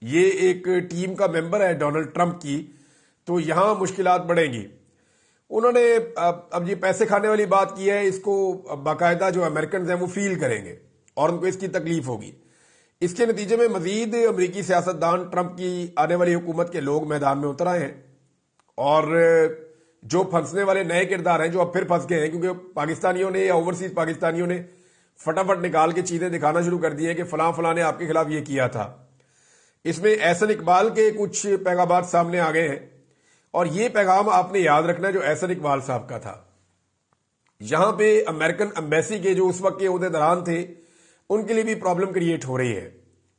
یہ ایک ٹیم کا ممبر ہے ڈونلڈ ٹرمپ کی، تو یہاں مشکلات بڑھیں گی۔ انہوں نے اب یہ پیسے کھانے والی بات کی ہے، اس کو باقاعدہ جو امریکنز ہیں وہ فیل کریں گے اور ان کو اس کی تکلیف ہوگی۔ اس کے نتیجے میں مزید امریکی سیاستدان ٹرمپ کی آنے والی حکومت کے لوگ میدان میں اتر آئے ہیں، اور جو پھنسنے والے نئے کردار ہیں جو اب پھر پھنس گئے ہیں، کیونکہ پاکستانیوں نے یا اوورسیز پاکستانیوں نے فٹافٹ نکال کے چیزیں دکھانا شروع کر دی ہیں کہ فلاں فلاں نے آپ کے خلاف یہ کیا تھا۔ اس میں احسن اقبال کے کچھ پیغامات سامنے آ گئے ہیں، اور یہ پیغام آپ نے یاد رکھنا جو احسن اقبال صاحب کا تھا۔ یہاں پہ امریکن ایمبیسی کے جو اس وقت کے عہدیداران تھے ان کے لیے بھی پرابلم کریٹ ہو رہی ہے،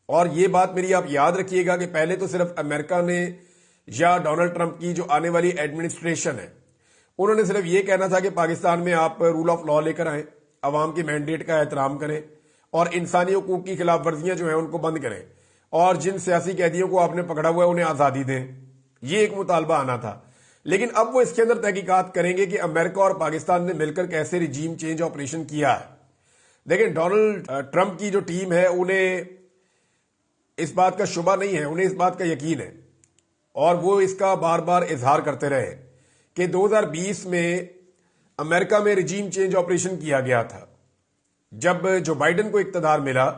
اور یہ بات میری آپ یاد رکھیے گا کہ پہلے تو صرف امریکہ نے یا ڈونلڈ ٹرمپ کی جو آنے والی ایڈمنسٹریشن ہے انہوں نے صرف یہ کہنا تھا کہ پاکستان میں آپ رول آف لا لے کر آئیں، عوام کے مینڈیٹ کا احترام کریں اور انسانی حقوق کی خلاف ورزیاں جو ہیں ان کو بند کریں، اور جن سیاسی قیدیوں کو آپ نے پکڑا ہوا ہے انہیں آزادی دیں، یہ ایک مطالبہ آنا تھا۔ لیکن اب وہ اس کے اندر تحقیقات کریں گے کہ امریکہ اور پاکستان نے مل کر کیسے رجیم چینج آپریشن کیا ہے۔ لیکن ڈونلڈ ٹرمپ کی جو ٹیم ہے انہیں اس بات کا شبہ نہیں ہے، انہیں اس بات کا یقین ہے، اور وہ اس کا بار بار اظہار کرتے رہے کہ 2020 میں امریکہ میں رجیم چینج آپریشن کیا گیا تھا۔ جب جو بائیڈن کو اقتدار ملا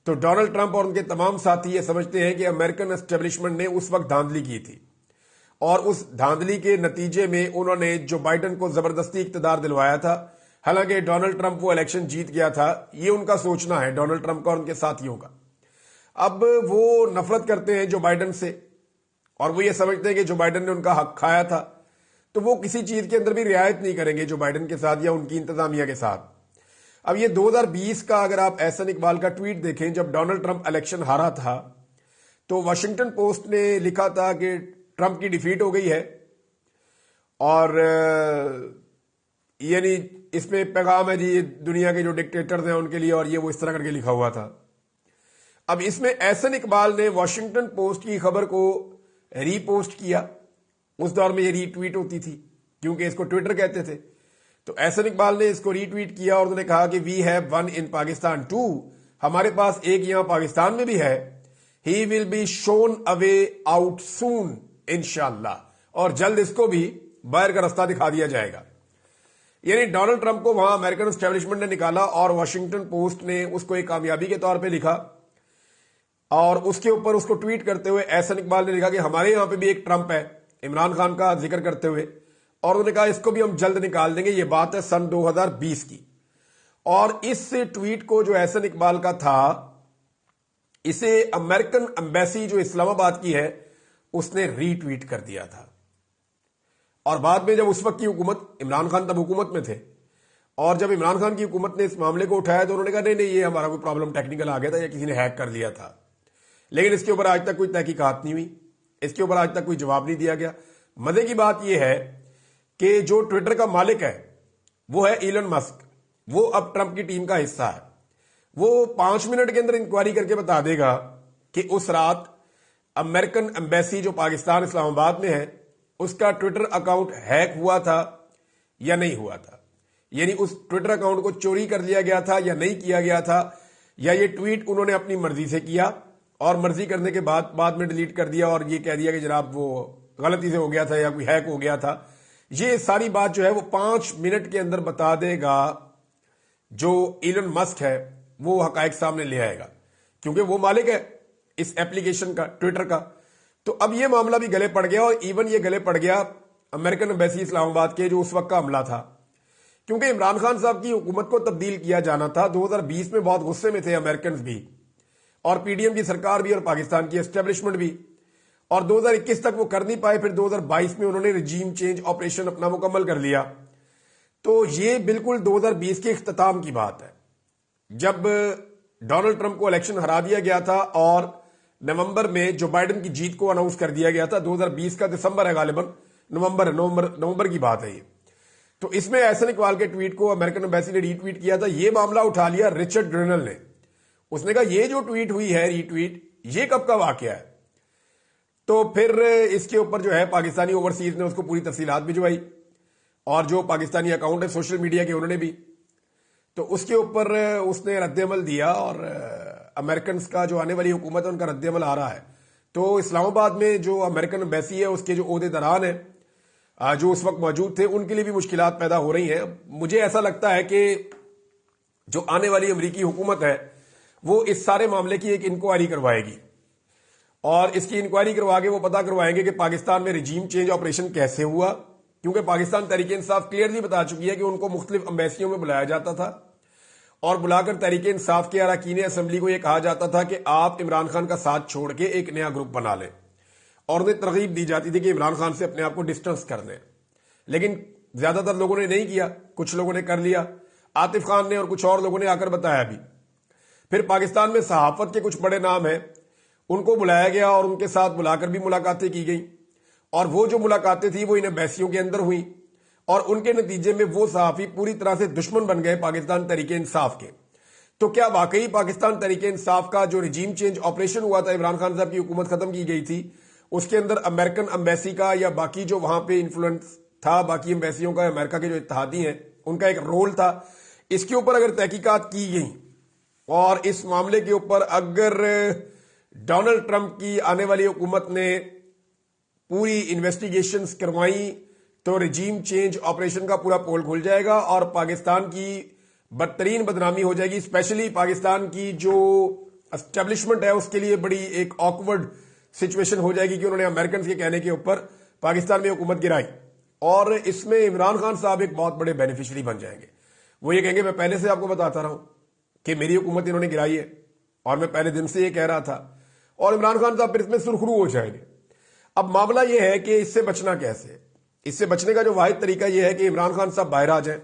تو ڈونلڈ ٹرمپ اور ان کے تمام ساتھی یہ سمجھتے ہیں کہ امریکن اسٹیبلشمنٹ نے اس وقت دھاندلی کی تھی، اور اس دھاندلی کے نتیجے میں انہوں نے جو بائیڈن کو زبردستی اقتدار دلوایا تھا، حالانکہ ڈونلڈ ٹرمپ وہ الیکشن جیت گیا تھا، یہ ان کا سوچنا ہے ڈونلڈ ٹرمپ کا اور ان کے ساتھیوں کا۔ اب وہ نفرت کرتے ہیں جو بائیڈن سے، اور وہ یہ سمجھتے ہیں کہ جو بائیڈن نے ان کا حق کھایا تھا تو وہ کسی چیز کے اندر بھی رعایت نہیں کریں گے جو بائیڈن کے ساتھ یا ان کی انتظامیہ کے ساتھ۔ اب یہ 2020 کا اگر آپ احسن اقبال کا ٹویٹ دیکھیں، جب ڈونلڈ ٹرمپ الیکشن ہارا تھا تو واشنگٹن پوسٹ نے لکھا تھا کہ ٹرمپ کی ڈیفیٹ ہو گئی ہے، اور یعنی اس میں پیغام ہے جی دنیا کے جو ڈکٹیٹرز ہیں ان کے لیے، اور یہ وہ اس طرح کر کے لکھا ہوا تھا۔ اب اس میں احسن اقبال نے واشنگٹن پوسٹ کی خبر کو ری پوسٹ کیا، اس دور میں یہ ری ٹویٹ ہوتی تھی کیونکہ اس کو ٹویٹر کہتے تھے، تو احسن اقبال نے اس کو ری ٹویٹ کیا اور انہوں نے کہا کہ we have one in Pakistan too, ہمارے پاس ایک یہاں پاکستان میں بھی ہے، ہی will be shown away out سون انشاءاللہ، اور جلد اس کو بھی باہر کا رستہ دکھا دیا جائے گا۔ یعنی ڈونلڈ ٹرمپ کو وہاں امریکن اسٹیبلشمنٹ نے نکالا، اور واشنگٹن پوسٹ نے اس کو ایک کامیابی کے طور پہ لکھا، اور اس کے اوپر اس کو ٹویٹ کرتے ہوئے احسن اقبال نے لکھا کہ ہمارے یہاں پہ بھی ایک ٹرمپ ہے، عمران خان کا ذکر کرتے ہوئے، اور انہوں نے کہا اس کو بھی ہم جلد نکال دیں گے۔ یہ بات ہے سن 2020 کی، اور اس ٹویٹ کو جو احسن اقبال کا تھا اسے امریکن ایمبیسی جو اسلام آباد کی ہے اس نے ری ٹویٹ کر دیا تھا، اور بعد میں جب اس وقت کی حکومت، عمران خان تب حکومت میں تھے، اور جب عمران خان کی حکومت نے اس معاملے کو اٹھایا تو انہوں نے کہا نہیں یہ ہمارا کوئی پرابلم ٹیکنیکل آ گیا تھا یا کسی نے ہیک کر لیا تھا، لیکن اس کے اوپر آج تک کوئی تحقیقات نہیں ہوئی، اس کے اوپر آج تک کوئی جواب نہیں دیا گیا۔ مزے کی بات یہ ہے کہ جو ٹویٹر کا مالک ہے وہ ہے ایلن مسک، وہ اب ٹرمپ کی ٹیم کا حصہ ہے، وہ 5 منٹ کے اندر انکوائری کر کے بتا دے گا کہ اس رات امریکن ایمبیسی جو پاکستان اسلام آباد میں ہے اس کا ٹویٹر اکاؤنٹ ہیک ہوا تھا یا نہیں ہوا تھا، یعنی اس ٹویٹر اکاؤنٹ کو چوری کر لیا گیا تھا یا نہیں کیا گیا تھا، یا یہ ٹویٹ انہوں نے اپنی مرضی سے کیا اور مرضی کرنے کے بعد میں ڈیلیٹ کر دیا اور یہ کہہ دیا کہ جناب وہ غلطی سے ہو گیا تھا یا کوئی ہیک ہو گیا تھا۔ یہ ساری بات جو ہے وہ 5 منٹ کے اندر بتا دے گا جو ایلن مسک ہے، وہ حقائق سامنے لے آئے گا کیونکہ وہ مالک ہے اس ایپلیکیشن کا، ٹویٹر کا۔ تو اب یہ معاملہ بھی گلے پڑ گیا، اور ایون یہ گلے پڑ گیا امریکن ایمبیسی اسلام آباد کے جو اس وقت کا عملہ تھا، کیونکہ عمران خان صاحب کی حکومت کو تبدیل کیا جانا تھا۔ 2020 میں بہت غصے میں تھے امریکنز بھی، اور پی ڈی ایم کی سرکار بھی، اور پاکستان کی اسٹیبلشمنٹ بھی، اور 2021 تک وہ کر نہیں پائے، پھر 2022 میں انہوں نے رجیم چینج آپریشن اپنا مکمل کر لیا۔ تو یہ بالکل 2020 کے اختتام کی بات ہے جب ڈونلڈ ٹرمپ کو الیکشن ہرا دیا گیا تھا، اور نومبر میں جو بائیڈن کی جیت کو اناؤنس کر دیا گیا تھا۔ 2020 کا دسمبر ہے غالباً، نومبر کی بات ہے یہ۔ تو اس میں احسن اقبال کے ٹویٹ کو امریکن ایمبیسی نے ری ٹویٹ کیا تھا۔ یہ معاملہ اٹھا لیا رچرڈ گرینل نے، اس نے کہا یہ جو ٹویٹ ہوئی ہے ری ٹویٹ، یہ کب کا واقعہ ہے؟ تو پھر اس کے اوپر جو ہے پاکستانی اوورسیز نے اس کو پوری تفصیلات بھجوائی، اور جو پاکستانی اکاؤنٹ ہے سوشل میڈیا کے انہوں نے بھی، تو اس کے اوپر اس نے رد عمل دیا، اور امریکنز کا جو آنے والی حکومت ہے ان کا رد عمل آ رہا ہے۔ تو اسلام آباد میں جو امریکن ایمبیسی ہے اس کے جو عہدیداران ہیں جو اس وقت موجود تھے ان کے لیے بھی مشکلات پیدا ہو رہی ہیں. مجھے ایسا لگتا ہے کہ جو آنے والی امریکی حکومت ہے وہ اس سارے معاملے کی ایک انکوائری کروائے گی، اور اس کی انکوائری کروا کے وہ پتا کروائیں گے کہ پاکستان میں رجیم چینج آپریشن کیسے ہوا، کیونکہ پاکستان تحریک انصاف کلیئرلی بتا چکی ہے کہ ان کو مختلف امبیسیوں میں بلایا جاتا تھا اور بلا کر تحریک انصاف کے اراکین اسمبلی کو یہ کہا جاتا تھا کہ آپ عمران خان کا ساتھ چھوڑ کے ایک نیا گروپ بنا لیں، اور انہیں ترغیب دی جاتی تھی کہ عمران خان سے اپنے آپ کو ڈسٹنس کر لیں. لیکن زیادہ تر لوگوں نے نہیں کیا، کچھ لوگوں نے کر لیا. عاطف خان نے اور کچھ اور لوگوں نے آ کر بتایا بھی. پھر پاکستان میں صحافت کے کچھ بڑے نام ہیں، ان کو بلایا گیا اور ان کے ساتھ بلا کر بھی ملاقاتیں کی گئیں، اور وہ جو ملاقاتیں تھیں وہ ان ایمبیسیوں کے اندر ہوئیں، اور ان کے نتیجے میں وہ صحافی پوری طرح سے دشمن بن گئے پاکستان تحریک انصاف کے. تو کیا واقعی پاکستان تحریک انصاف کا جو رجیم چینج آپریشن ہوا تھا، عمران خان صاحب کی حکومت ختم کی گئی تھی، اس کے اندر امریکن ایمبیسی کا یا باقی جو وہاں پہ انفلوئنس تھا باقی ایمبیسیوں کا، امریکہ کے جو اتحادی ہیں ان کا ایک رول تھا؟ اس کے اوپر اگر تحقیقات کی گئیں اور اس معاملے کے اوپر اگر ڈونلڈ ٹرمپ کی آنے والی حکومت نے پوری انویسٹیگیشنز کروائیں تو رجیم چینج آپریشن کا پورا پول کھل جائے گا اور پاکستان کی بدترین بدنامی ہو جائے گی. اسپیشلی پاکستان کی جو اسٹیبلشمنٹ ہے اس کے لیے بڑی ایک آکورڈ سچویشن ہو جائے گی کہ انہوں نے امریکنز کے کہنے کے اوپر پاکستان میں حکومت گرائی، اور اس میں عمران خان صاحب ایک بہت بڑے بینیفیشری بن جائیں گے. وہ یہ کہیں گے میں پہلے سے آپ کو بتاتا رہا ہوں کہ میری حکومت انہوں نے گرائی ہے اور میں پہلے دن سے یہ کہہ رہا تھا، اور عمران خان صاحب پھر اس میں سرخرو ہو جائیں گے. اب معاملہ یہ ہے کہ اس سے بچنا کیسے؟ اس سے بچنے کا جو واحد طریقہ یہ ہے کہ عمران خان صاحب باہر آ جائیں.